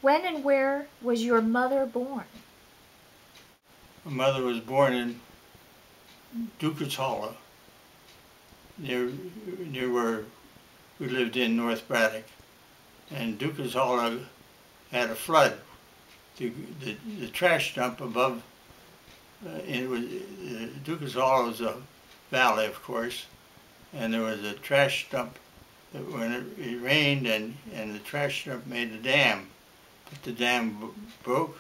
When and where was your mother born? My mother was born in Dooker's Hollow, near where we lived in North Braddock. And Dooker's Hollow had a flood. The trash dump above, it was, Dooker's Hollow was a valley, of course, and there was a trash dump that when it rained and the trash dump made a dam, but the dam broke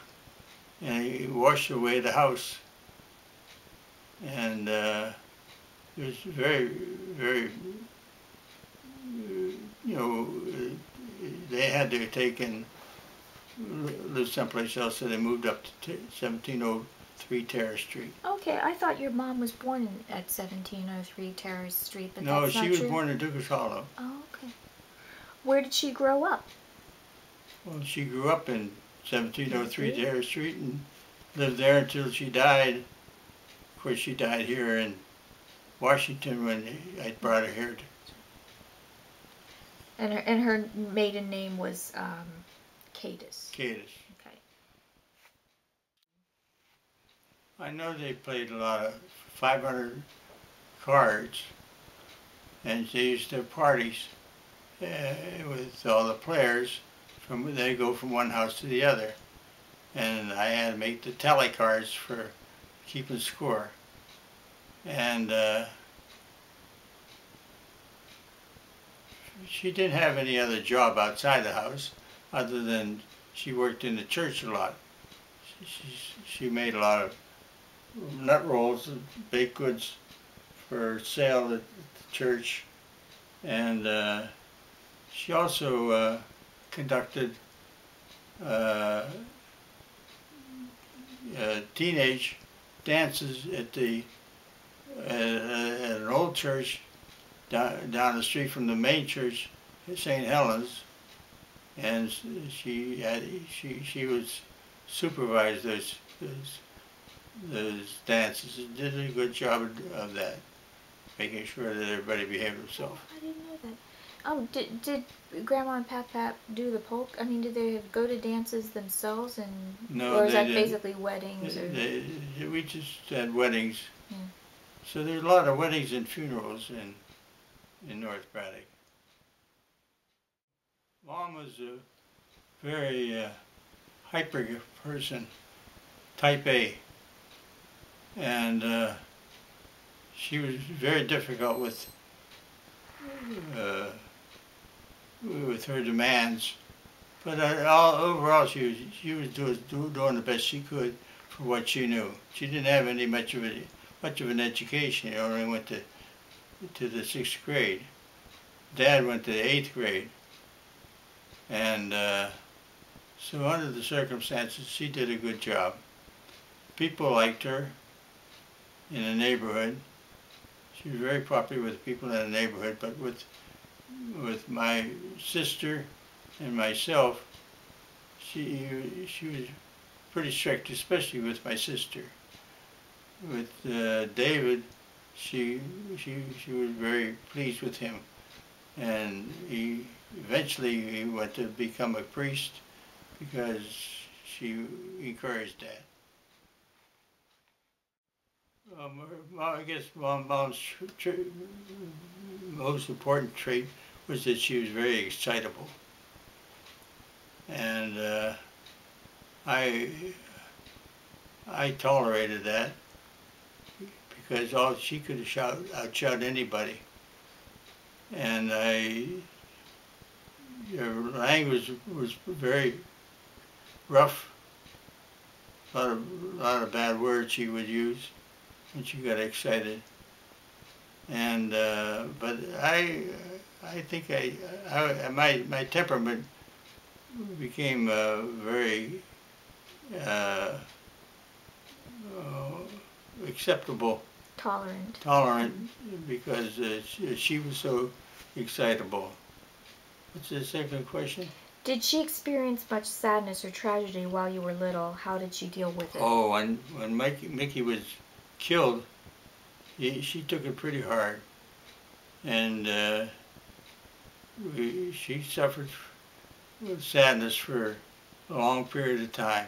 and it washed away the house. And it was very, very, you know, they had to take and live someplace else, so they moved up to 1703 Terrace Street. Okay, I thought your mom was born at 1703 Terrace Street, but No, that's not she was true. born in Dooker's Hollow. Oh, okay. Where did she grow up? Well, she grew up in 1703 Terrace Street and lived there until she died. Of course, she died here in Washington when I brought her here. And her maiden name was Cadis. Cadis. Okay. I know they played a lot of 500 cards, and they used to have parties with all the players. They go from one house to the other, and I had to make the tally cards for keeping score. And she didn't have any other job outside the house other than she worked in the church a lot. She made a lot of nut rolls and baked goods for sale at the church, and she also conducted teenage dances at an old church down the street from the main church, St. Helens, and she was supervised those dances and did a good job of that, making sure that everybody behaved themselves. I didn't know that. Did Grandma and Pap do the polka? I mean, did they go to dances themselves, and no, or is that didn't. basically weddings? We just had weddings. Yeah. So there's a lot of weddings and funerals in North Braddock. Mom was a very hyper person, type A, and she was very difficult with her demands. But overall, she was doing the best she could for what she knew. She didn't have much of an education. She only went to the 6th grade. Dad went to the 8th grade, and so under the circumstances, she did a good job. People liked her in the neighborhood. She was very popular with people in the neighborhood, but with my sister and myself, she was pretty strict, especially with my sister. With David, she was very pleased with him, and eventually he went to become a priest because she encouraged that. I guess Mom's most important trait was that she was very excitable, and I tolerated that because she could outshout anybody, and her language was very rough. A lot of bad words she would use when she got excited, and but I think my temperament became very acceptable, tolerant, because she was so excitable. What's the second question? Did she experience much sadness or tragedy while you were little? How did she deal with it? Oh, when Mickey was killed, she took it pretty hard, and she suffered with sadness for a long period of time.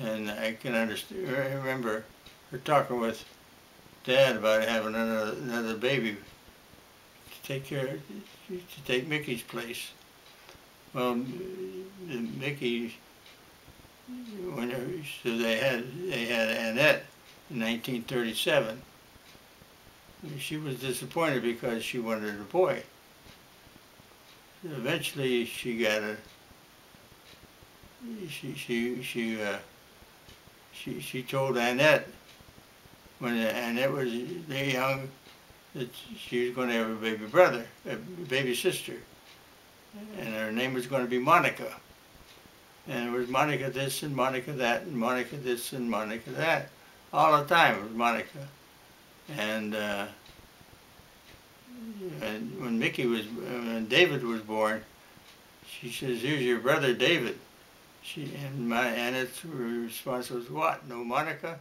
And I can understand. I remember her talking with Dad about having another baby to take Mickey's place. Well, Mickey, so they had Annette in 1937. She was disappointed because she wanted a boy. Eventually, she got a. She told Annette when Annette was very young that she was going to have a baby brother, a baby sister, and her name was going to be Monica. And it was Monica this and Monica that and Monica this and Monica that. All the time it was Monica. And when David was born, she says, "Here's your brother David." And my Annette's response was, "What? No Monica?"